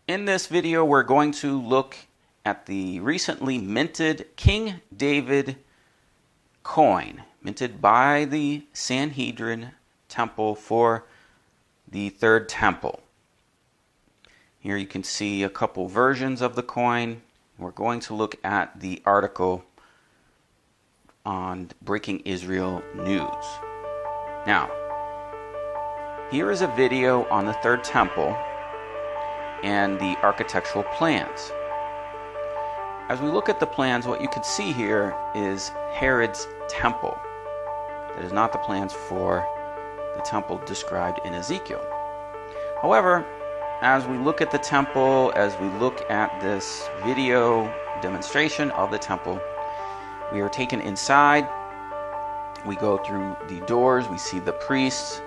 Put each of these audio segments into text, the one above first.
In this video, we're going to look at the recently minted King David coin, minted by the Sanhedrin Temple for the Third Temple. Here you can see a couple versions of the coin. We're going to look at the article on Breaking Israel News. Now, here is a video on the Third Temple and the architectural plans. As we look at the plans, what you can see here is Herod's temple. That is not the plans for the temple described in Ezekiel. However, as we look at the temple, as we look at this video demonstration of the temple, we are taken inside. We go through the doors, we see the priests,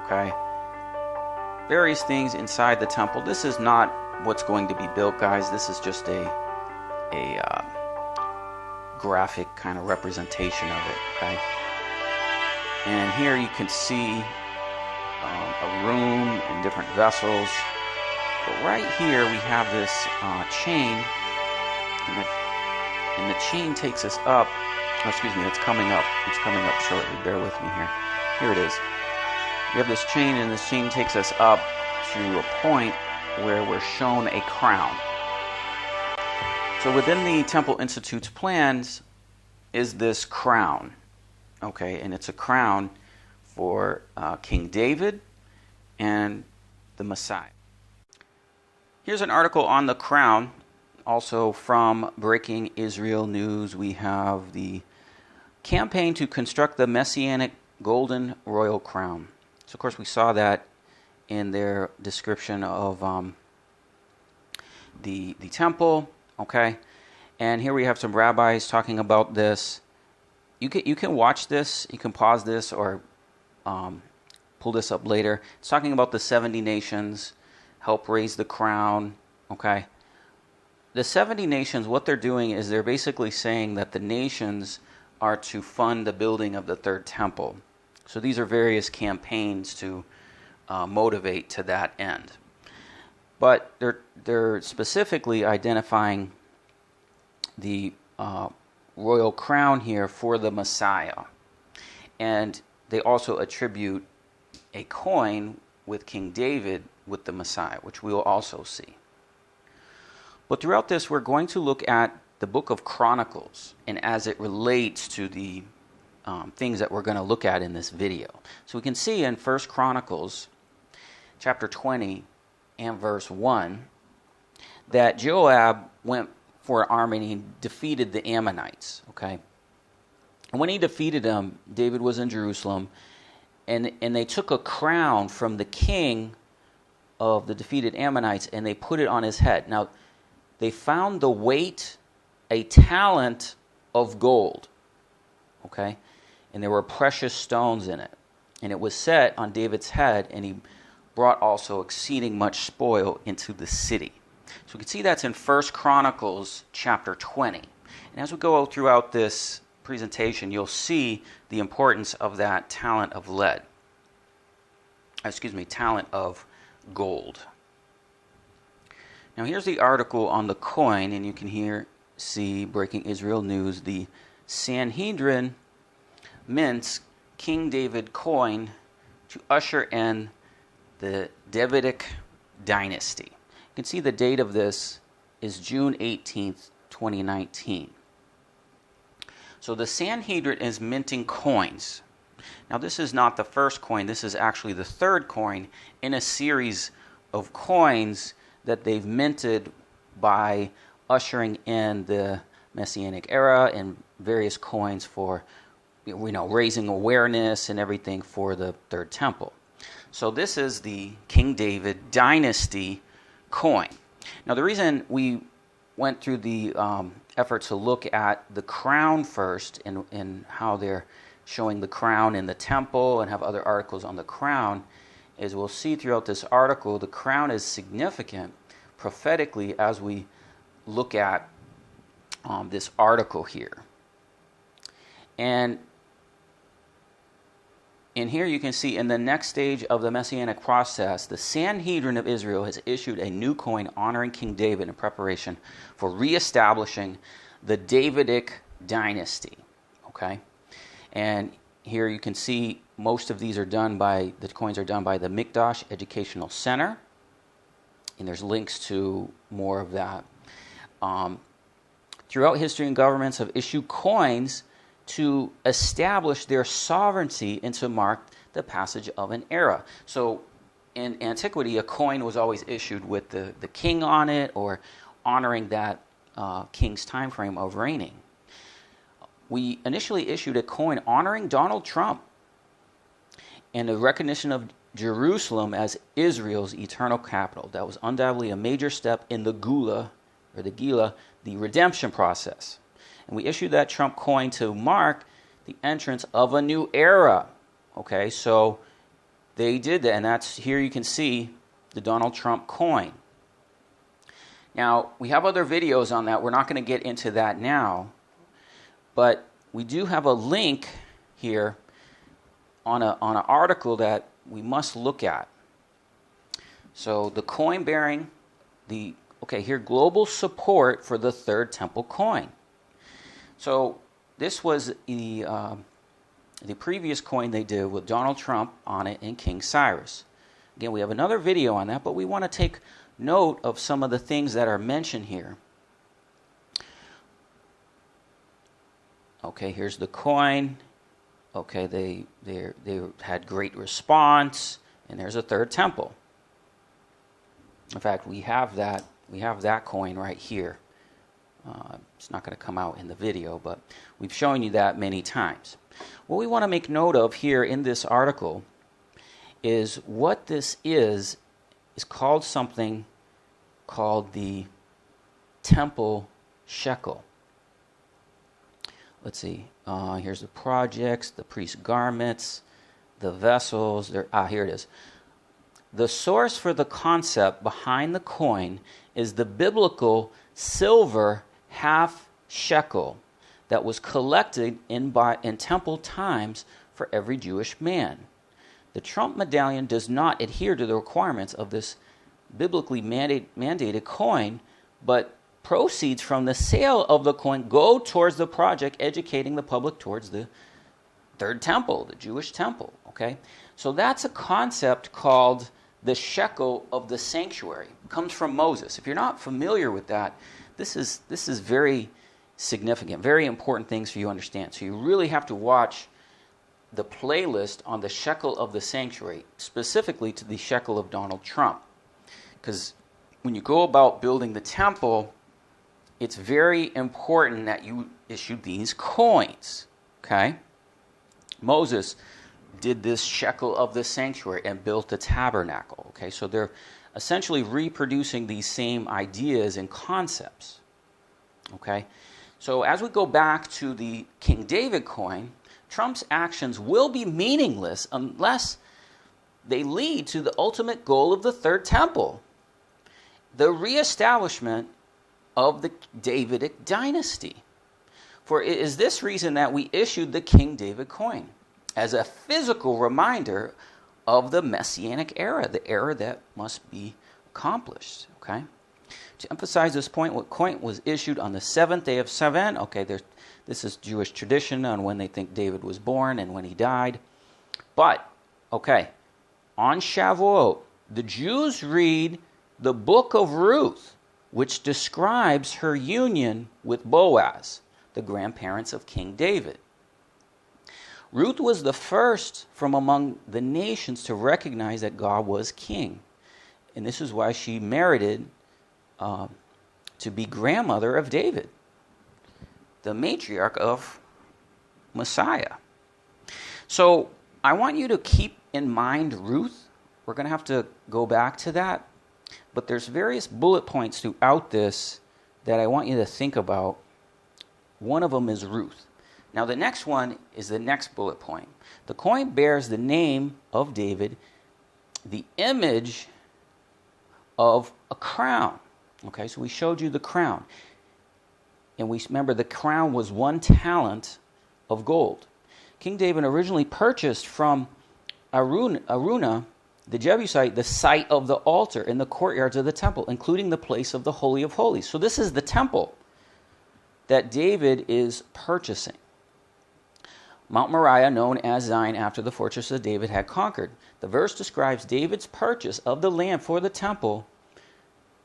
okay? Various things inside the temple. This is not what's going to be built, guys. This is just a graphic kind of representation of it, okay? And here you can see a room and different vessels. But right here we have this chain, and the chain takes us up. Oh, excuse me, it's coming up. It's coming up shortly. Bear with me here. Here it is. We have this chain, and this chain takes us up to a point where we're shown a crown. So within the Temple Institute's plans is this crown, okay, and it's a crown for King David and the Messiah. Here's an article on the crown, also from Breaking Israel News. We have the campaign to construct the Messianic Golden Royal Crown. So, of course, we saw that in their description of the temple, okay? And here we have some rabbis talking about this. You can watch this, you can pause this, or pull this up later. It's talking about the 70 nations help raise the crown, okay? The 70 nations, what they're doing is they're basically saying that the nations are to fund the building of the Third Temple. So these are various campaigns to motivate to that end. But they're specifically identifying the royal crown here for the Messiah. And they also attribute a coin with King David with the Messiah, which we will also see. But throughout this, we're going to look at the book of Chronicles and as it relates to the things that we're going to look at in this video. So we can see in 1 Chronicles chapter 20 and verse 1 that Joab went for an army and he defeated the Ammonites, okay? And when he defeated them, David was in Jerusalem, and they took a crown from the king of the defeated Ammonites and they put it on his head. Now, they found the weight, a talent of gold, okay? And there were precious stones in it. And it was set on David's head, and he brought also exceeding much spoil into the city. So we can see that's in 1 Chronicles chapter 20. And as we go throughout this presentation, you'll see the importance of that talent of talent of gold. Now here's the article on the coin, and you can see Breaking Israel News, the Sanhedrin mints King David coin to usher in the Davidic dynasty. You can see the date of this is June 18th, 2019. So the Sanhedrin is minting coins. Now this is not the first coin, this is actually the third coin in a series of coins that they've minted by ushering in the Messianic era and various coins for raising awareness and everything for the Third Temple. So this is the King David dynasty coin. Now the reason we went through the effort to look at the crown first and how they're showing the crown in the temple and have other articles on the crown is we'll see throughout this article the crown is significant prophetically as we look at this article here. And And here you can see in the next stage of the Messianic process, the Sanhedrin of Israel has issued a new coin honoring King David in preparation for reestablishing the Davidic dynasty. Okay? And here you can see most of these are done by, the coins are done by the Mikdash Educational Center. And there's links to more of that. Throughout history, and governments have issued coins to establish their sovereignty and to mark the passage of an era. So in antiquity, a coin was always issued with the king on it, or honoring that king's time frame of reigning. We initially issued a coin honoring Donald Trump and the recognition of Jerusalem as Israel's eternal capital. That was undoubtedly a major step in the Gula, the redemption process. And we issued that Trump coin to mark the entrance of a new era. Okay, so they did that, and that's here you can see the Donald Trump coin. Now, we have other videos on that. We're not going to get into that now, but we do have a link here on an article that we must look at. So the coin bearing here, global support for the Third Temple coin. So this was the previous coin they did with Donald Trump on it and King Cyrus. Again, we have another video on that, but we want to take note of some of the things that are mentioned here. Okay, here's the coin. Okay, they had great response, and there's a Third Temple. In fact, we have that coin right here. It's not going to come out in the video, but we've shown you that many times. What we want to make note of here in this article is what this is called something called the Temple Shekel. Let's see. Here's the projects, the priest's garments, the vessels. Here it is. The source for the concept behind the coin is the biblical silver half shekel that was collected in temple times for every Jewish man. The Trump medallion does not adhere to the requirements of this biblically mandated coin, but proceeds from the sale of the coin go towards the project educating the public towards the Third Temple, the Jewish temple. Okay, so that's a concept called the shekel of the sanctuary. It comes from Moses. If you're not familiar with that, this is very significant, very important things for you to understand. So you really have to watch the playlist on the shekel of the sanctuary, specifically to the shekel of Donald Trump. Because when you go about building the temple, it's very important that you issue these coins. Okay? Moses did this shekel of the sanctuary and built the tabernacle. Okay, so they're essentially reproducing these same ideas and concepts. Okay, so as we go back to the King David coin, Trump's actions will be meaningless unless they lead to the ultimate goal of the Third Temple, the reestablishment of the Davidic dynasty. For it is this reason that we issued the King David coin, as a physical reminder of the Messianic era, the era that must be accomplished. Okay, to emphasize this point, what coin was issued on the 7th day of Sivan? Okay, this is Jewish tradition on when they think David was born and when he died. But, okay, on Shavuot, the Jews read the book of Ruth, which describes her union with Boaz, the grandparents of King David. Ruth was the first from among the nations to recognize that God was king. And this is why she merited to be grandmother of David, the matriarch of Messiah. So I want you to keep in mind Ruth. We're going to have to go back to that. But there's various bullet points throughout this that I want you to think about. One of them is Ruth. Now the next one is the next bullet point. The coin bears the name of David, the image of a crown. Okay, so we showed you the crown. And we remember the crown was 1 talent of gold. King David originally purchased from Araunah, the Jebusite, the site of the altar in the courtyards of the temple, including the place of the Holy of Holies. So this is the temple that David is purchasing. Mount Moriah, known as Zion after the fortress of David had conquered. The verse describes David's purchase of the land for the temple.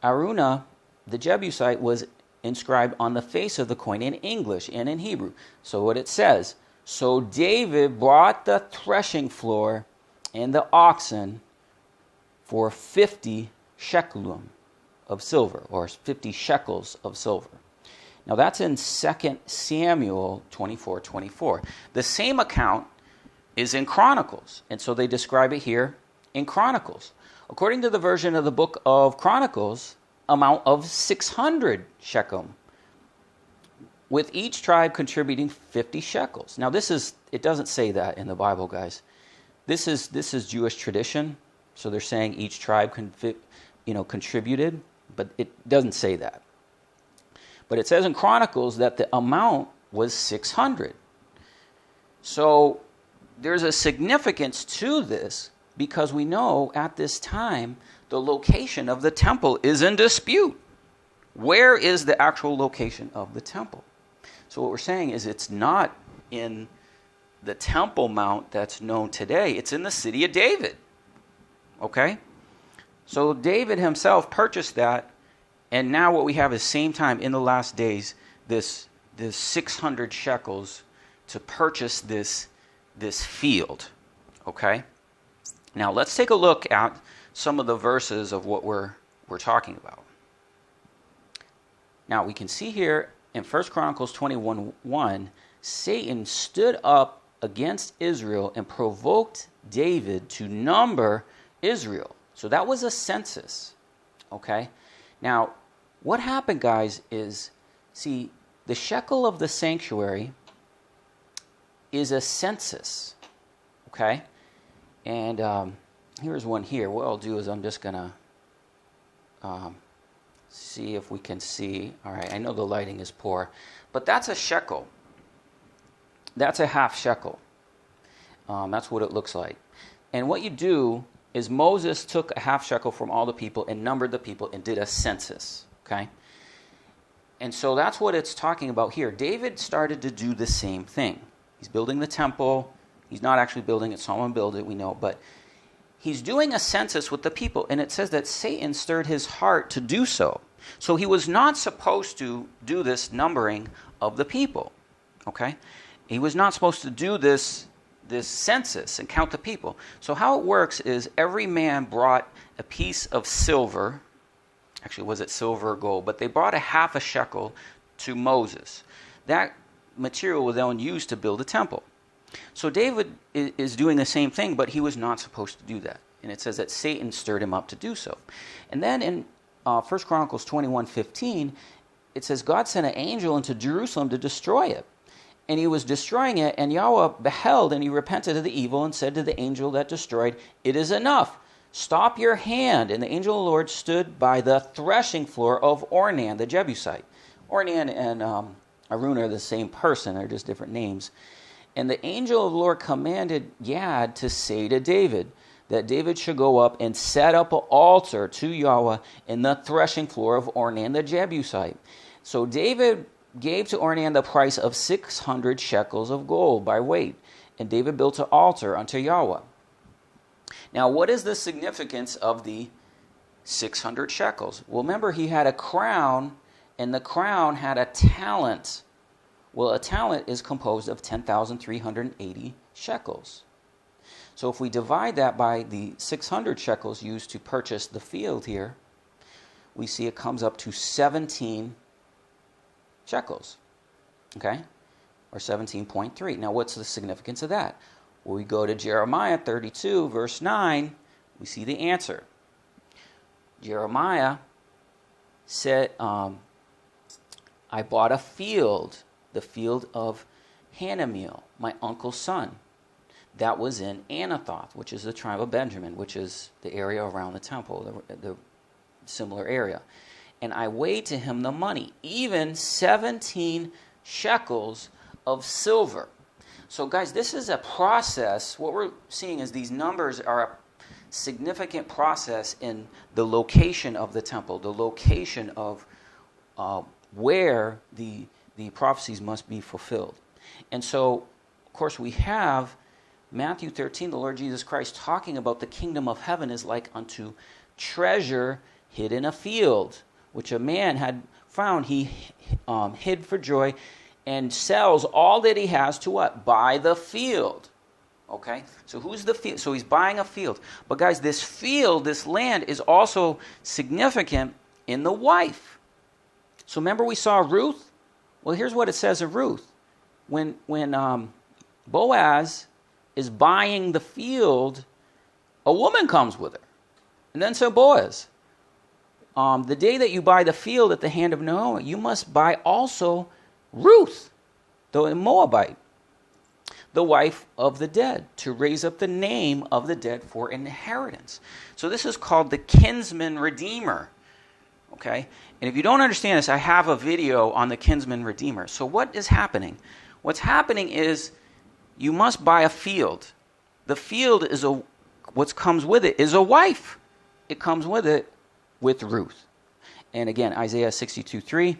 Araunah, the Jebusite, was inscribed on the face of the coin in English and in Hebrew. So what it says, so David bought the threshing floor and the oxen for 50 shekelim of silver, or 50 shekels of silver. Now that's in 2 Samuel 24:24. The same account is in Chronicles, and so they describe it here in Chronicles. According to the version of the book of Chronicles, amount of 600 shekel, with each tribe contributing 50 shekels. Now it doesn't say that in the Bible, guys. This is Jewish tradition, so they're saying each tribe contributed, but it doesn't say that. But it says in Chronicles that the amount was 600. So there's a significance to this, because we know at this time the location of the temple is in dispute. Where is the actual location of the temple? So what we're saying is it's not in the Temple Mount that's known today. It's in the city of David. Okay? So David himself purchased that, and now what we have is same time in the last days, this 600 shekels to purchase this field. Okay? Now let's take a look at some of the verses of what we're talking about. Now we can see here in 1 Chronicles 21:1, Satan stood up against Israel and provoked David to number Israel. So that was a census. Okay? Now, what happened, guys, is, see, the shekel of the sanctuary is a census. Okay? And here's one here. What I'll do is I'm just going to see if we can see. All right, I know the lighting is poor, but that's a shekel. That's a half shekel. That's what it looks like. And what you do is Moses took a half shekel from all the people and numbered the people and did a census. Okay? And so that's what it's talking about here. David started to do the same thing. He's building the temple. He's not actually building it. Someone built it, we know. But he's doing a census with the people. And it says that Satan stirred his heart to do so. So he was not supposed to do this numbering of the people. Okay? He was not supposed to do this census and count the people. So how it works is every man brought a piece of silver. Actually, was it silver or gold? But they brought a half a shekel to Moses. That material was then used to build a temple. So David is doing the same thing, but he was not supposed to do that. And it says that Satan stirred him up to do so. And then in 1 Chronicles 21:15, it says God sent an angel into Jerusalem to destroy it. And he was destroying it, and Yahweh beheld, and he repented of the evil, and said to the angel that destroyed, "It is enough. Stop your hand." And the angel of the Lord stood by the threshing floor of Ornan, the Jebusite. Ornan and Araunah are the same person. They're just different names. And the angel of the Lord commanded Gad to say to David that David should go up and set up an altar to Yahweh in the threshing floor of Ornan, the Jebusite. So David gave to Ornan the price of 600 shekels of gold by weight. And David built an altar unto Yahweh. Now, what is the significance of the 600 shekels? Well, remember, he had a crown, and the crown had a talent. Well, a talent is composed of 10,380 shekels. So if we divide that by the 600 shekels used to purchase the field here, we see it comes up to 17 shekels, okay, or 17.3. Now, what's the significance of that? Well, we go to Jeremiah 32, verse 9, we see the answer. Jeremiah said, I bought a field, the field of Hanamiel, my uncle's son. That was in Anathoth, which is the tribe of Benjamin, which is the area around the temple, the similar area. And I weighed to him the money, even 17 shekels of silver. So guys, this is a process. What we're seeing is these numbers are a significant process in the location of the temple, the location of where the prophecies must be fulfilled. And so, of course, we have Matthew 13, the Lord Jesus Christ, talking about the kingdom of heaven is like unto treasure hid in a field, which a man had found. He hid for joy and sells all that he has to what? Buy the field. Okay? So who's the field? So he's buying a field. But guys, this field, this land is also significant in the wife. So remember we saw Ruth? Well, here's what it says of Ruth. When Boaz is buying the field, a woman comes with her. And then said Boaz, the day that you buy the field at the hand of Naomi, you must buy also Ruth, the Moabite, the wife of the dead, to raise up the name of the dead for inheritance. So this is called the kinsman redeemer. Okay? And if you don't understand this, I have a video on the kinsman redeemer. So what is happening? What's happening is you must buy a field. The field is what comes with it is a wife. It comes with it with Ruth. And again, Isaiah 62:3.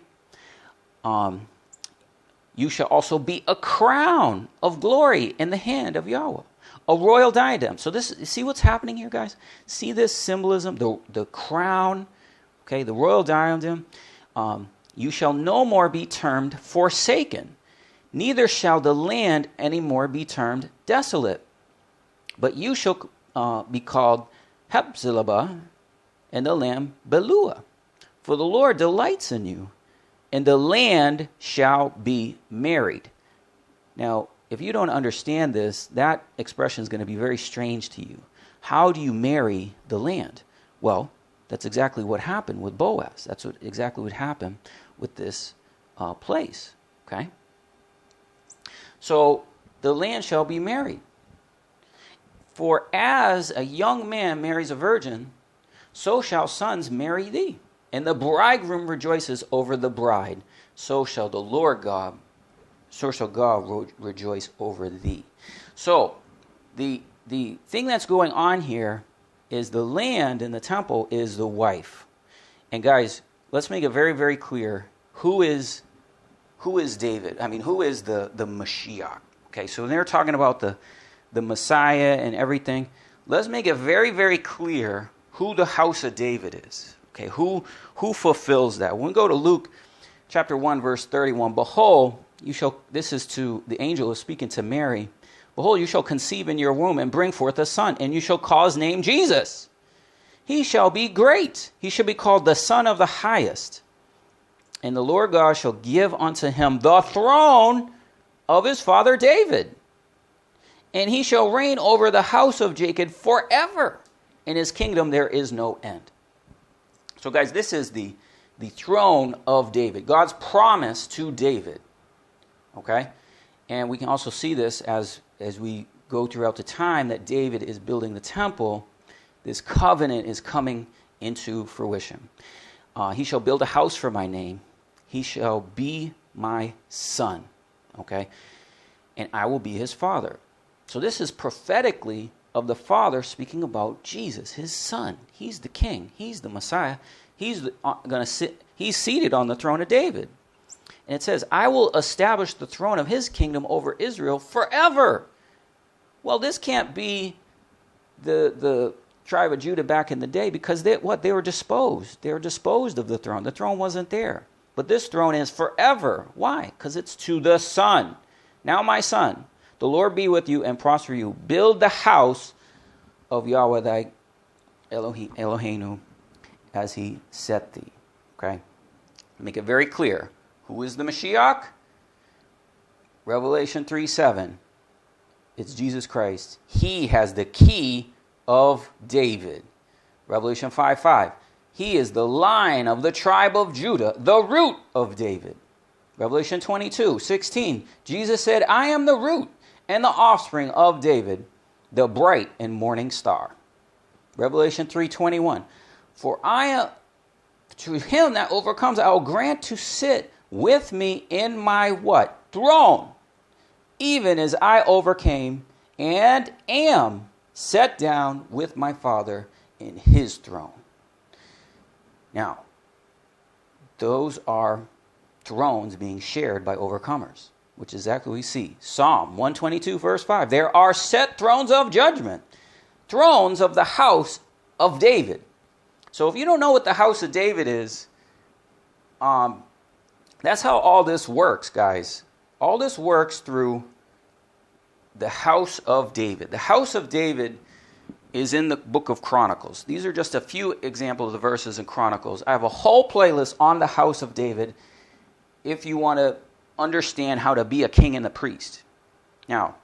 You shall also be a crown of glory in the hand of Yahweh, a royal diadem. So this, see what's happening here, guys? See this symbolism, the crown, okay, the royal diadem. You shall no more be termed forsaken, neither shall the land any more be termed desolate, but you shall be called Hephzibah, and the lamb Beluah. For the Lord delights in you, and the land shall be married. Now, if you don't understand this, that expression is going to be very strange to you. How do you marry the land? Well, that's exactly what happened with Boaz. That's exactly what happened with this place. Okay? So, the land shall be married. For as a young man marries a virgin, so shall sons marry thee. And the bridegroom rejoices over the bride. So shall God rejoice over thee. So, the thing that's going on here is the land in the temple is the wife. And guys, let's make it very, very clear. Who is David? I mean, who is the Mashiach? Okay, so when they're talking about the Messiah and everything, let's make it very, very clear who the house of David is. Okay, who fulfills that? When we go to Luke chapter 1, verse 31, behold, this is to the angel is speaking to Mary, behold, you shall conceive in your womb and bring forth a son, and you shall call his name Jesus. He shall be great. He shall be called the Son of the Highest. And the Lord God shall give unto him the throne of his father David. And he shall reign over the house of Jacob forever. In his kingdom there is no end. So guys, this is the throne of David. God's promise to David. Okay? And we can also see this as we go throughout the time that David is building the temple. This covenant is coming into fruition. He shall build a house for my name. He shall be my son. Okay? And I will be his father. So this is prophetically of the Father speaking about Jesus, his son. He's the king. He's the Messiah. He's He's seated on the throne of David. And it says, I will establish the throne of his kingdom over Israel forever. Well, this can't be the tribe of Judah back in the day because they were disposed. They were disposed of the throne. The throne wasn't there. But this throne is forever. Why? Because it's to the Son. Now, my son, the Lord be with you and prosper you. Build the house of Yahweh thy Eloheinu as he set thee. Okay? Make it very clear. Who is the Mashiach? Revelation 3:7. It's Jesus Christ. He has the key of David. Revelation 5:5. He is the Lion of the tribe of Judah, the root of David. Revelation 22:16. Jesus said, I am the root and the offspring of David, the bright and morning star. Revelation 3:21. For to him that overcomes, I will grant to sit with me in my what? Throne. even as I overcame and am set down with my Father in his throne. Now, those are thrones being shared by overcomers, which is exactly what we see. Psalm 122, verse 5. There are set thrones of judgment, thrones of the house of David. So if you don't know what the house of David is, that's how all this works, guys. All this works through the house of David. The house of David is in the book of Chronicles. These are just a few examples of verses in Chronicles. I have a whole playlist on the house of David if you want to understand how to be a king and a priest. Now,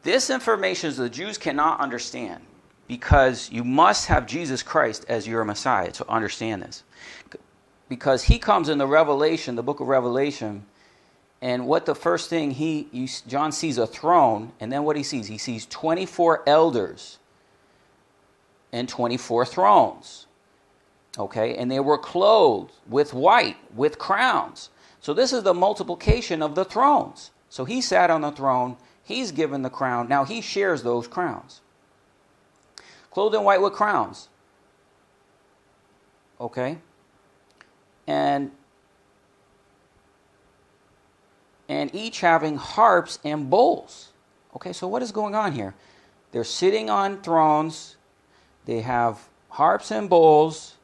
this information the Jews cannot understand because you must have Jesus Christ as your Messiah to understand this. Because he comes in the Revelation, the book of Revelation, and what the first thing John sees a throne, and then what he sees 24 elders and 24 thrones. Okay, and they were clothed with white, with crowns. So this is the multiplication of the thrones. So he sat on the throne, he's given the crown, now he shares those crowns. Clothed in white with crowns. Okay, and each having harps and bowls. Okay, so what is going on here? They're sitting on thrones. They have harps and bowls.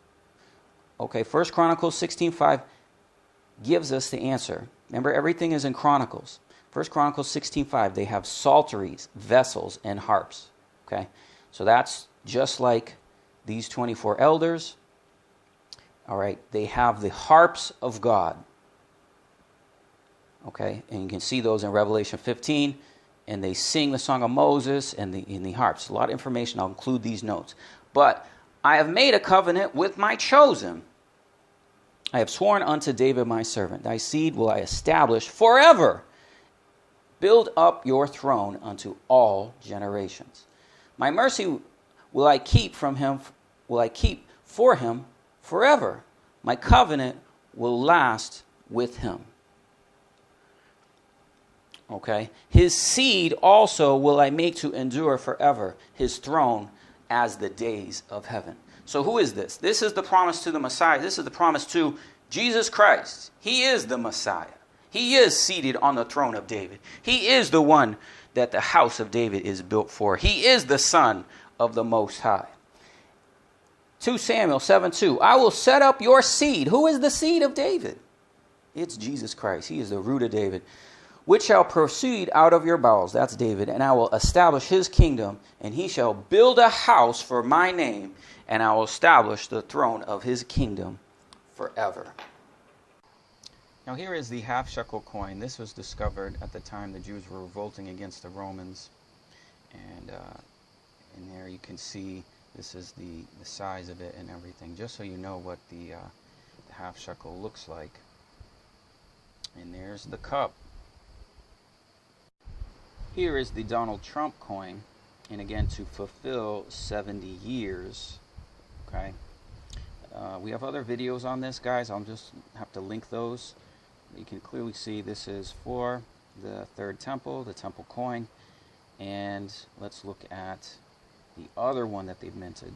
Okay, 1 Chronicles 16:5 gives us the answer. Remember, everything is in Chronicles. 1 Chronicles 16:5, they have psalteries, vessels, and harps. Okay, so that's just like these 24 elders. All right, they have the harps of God. Okay, and you can see those in Revelation 15, and they sing the song of Moses and the harps. A lot of information. I'll include these notes. But I have made a covenant with my chosen. I have sworn unto David my servant, thy seed will I establish forever. Build up your throne unto all generations. My mercy will I keep for him forever. My covenant will last with him. Okay, his seed also will I make to endure forever, his throne as the days of heaven. So who is this? This is the promise to the Messiah. This is the promise to Jesus Christ. He is the Messiah. He is seated on the throne of David. He is the one that the house of David is built for. He is the Son of the Most High. 2 Samuel 7:2. I will set up your seed. Who is the seed of David? It's Jesus Christ. He is the root of David. Which shall proceed out of your bowels, that's David, and I will establish his kingdom, and he shall build a house for my name, and I will establish the throne of his kingdom forever. Now here is the half shekel coin. This was discovered at the time the Jews were revolting against the Romans, and in there you can see this is the size of it and everything, just so you know what the half shekel looks like. And there's the cup. Here is the Donald Trump coin, and again, to fulfill 70 years. Okay, we have other videos on this, guys. I'll just have to link those. You can clearly see this is for the third temple, the temple coin. And let's look at the other one that they've minted.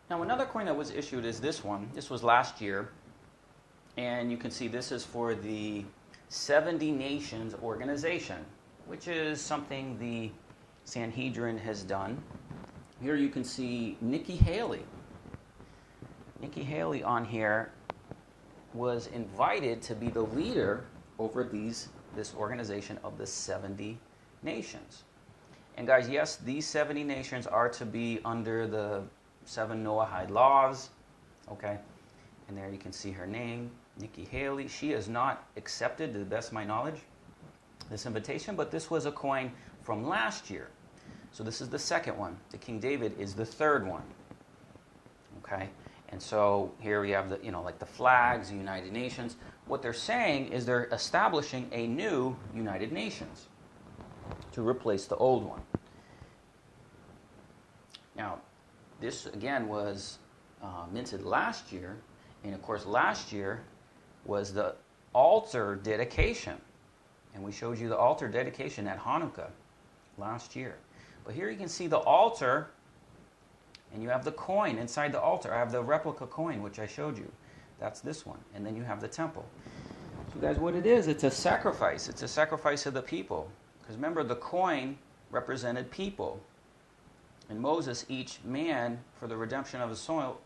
Now, another coin that was issued is this one. This was last year, and you can see this is for the 70 Nations organization, which is something the Sanhedrin has done. Here you can see Nikki Haley. Nikki Haley on here was invited to be the leader over this organization of the 70 nations. And guys, yes, these 70 nations are to be under the 7 Noahide laws. Okay, and there you can see her name, Nikki Haley. She has not accepted, to the best of my knowledge, this invitation, but this was a coin from last year. So this is the second one. The King David is the third one. Okay, and so here we have the, like the flags, the United Nations. What they're saying is they're establishing a new United Nations to replace the old one. Now, this again was minted last year, and of course last year was the altar dedication. And we showed you the altar dedication at Hanukkah last year. But here you can see the altar, and you have the coin inside the altar. I have the replica coin, which I showed you. That's this one. And then you have the temple. So guys, what it is, it's a sacrifice. It's a sacrifice of the people. Because remember, the coin represented people. And Moses, each man, for the redemption of his soul,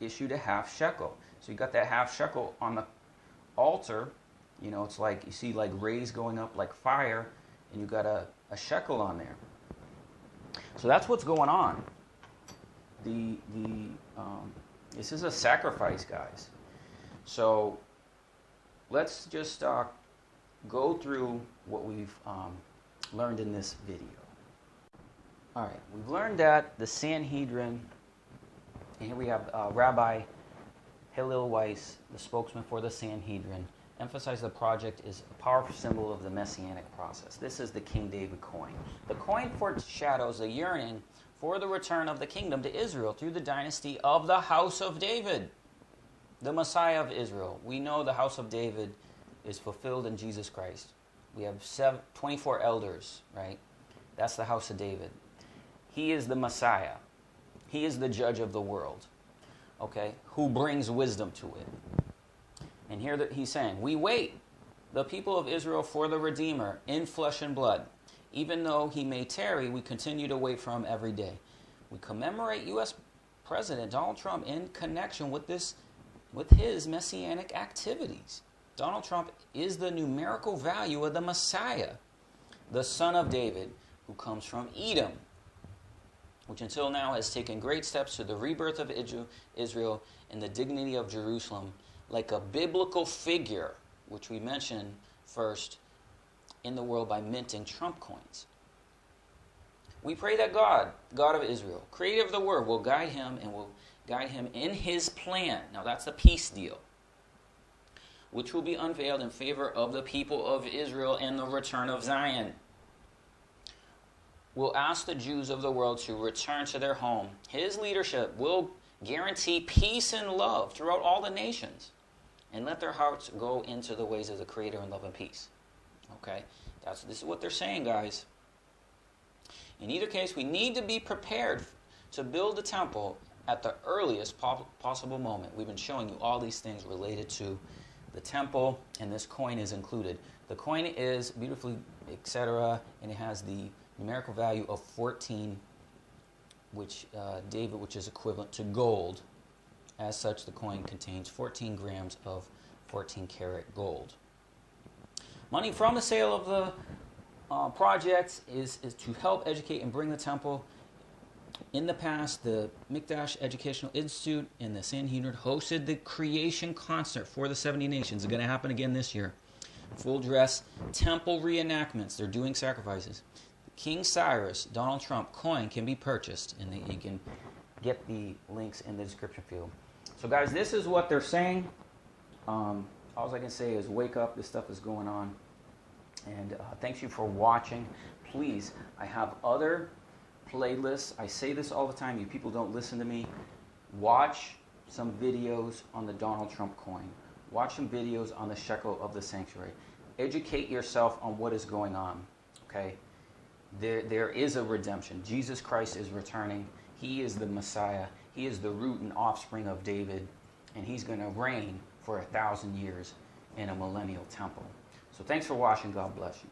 issued a half shekel. So you got that half shekel on the altar. You know, it's like, you see like rays going up like fire, and you got a shekel on there. So that's what's going on. This is a sacrifice, guys. So let's just go through what we've learned in this video. All right, we've learned that the Sanhedrin, and here we have Rabbi Hillel Weiss, the spokesman for the Sanhedrin, emphasized the project is a powerful symbol of the messianic process. This is the King David coin. The coin foreshadows the yearning for the return of the kingdom to Israel through the dynasty of the house of David, the Messiah of Israel. We know the house of David is fulfilled in Jesus Christ. We have 24 elders, right? That's the house of David. He is the Messiah. He is the judge of the world, okay, who brings wisdom to it. And here he's saying, we wait, the people of Israel, for the Redeemer in flesh and blood. Even though he may tarry, we continue to wait for him every day. We commemorate U.S. President Donald Trump in connection with his messianic activities. Donald Trump is the numerical value of the Messiah, the son of David, who comes from Edom, which until now has taken great steps to the rebirth of Israel and the dignity of Jerusalem, like a biblical figure, which we mentioned first in the world by minting Trump coins. We pray that God of Israel, creator of the world, will guide him and will guide him in his plan. Now that's the peace deal, which will be unveiled in favor of the people of Israel and the return of Zion. Will ask the Jews of the world to return to their home. His leadership will guarantee peace and love throughout all the nations, and let their hearts go into the ways of the Creator in love and peace. Okay? This is what they're saying, guys. In either case, we need to be prepared to build the temple at the earliest possible moment. We've been showing you all these things related to the temple, and this coin is included. The coin is beautifully, etc., and it has the numerical value of 14, which is equivalent to gold. As such, the coin contains 14 grams of 14-karat gold. Money from the sale of the projects is to help educate and bring the temple. In the past, the Mikdash Educational Institute and the Sanhedrin hosted the creation concert for the 70 nations. It's going to happen again this year. Full dress temple reenactments. They're doing sacrifices. King Cyrus, Donald Trump coin can be purchased, and you can get the links in the description field. So guys, this is what they're saying. All I can say is wake up. This stuff is going on. And thanks you for watching. Please, I have other playlists. I say this all the time. You people don't listen to me. Watch some videos on the Donald Trump coin. Watch some videos on the shekel of the sanctuary. Educate yourself on what is going on. Okay? There is a redemption. Jesus Christ is returning. He is the Messiah. He is the root and offspring of David. And he's going to reign for 1,000 years in a millennial temple. So thanks for watching. God bless you.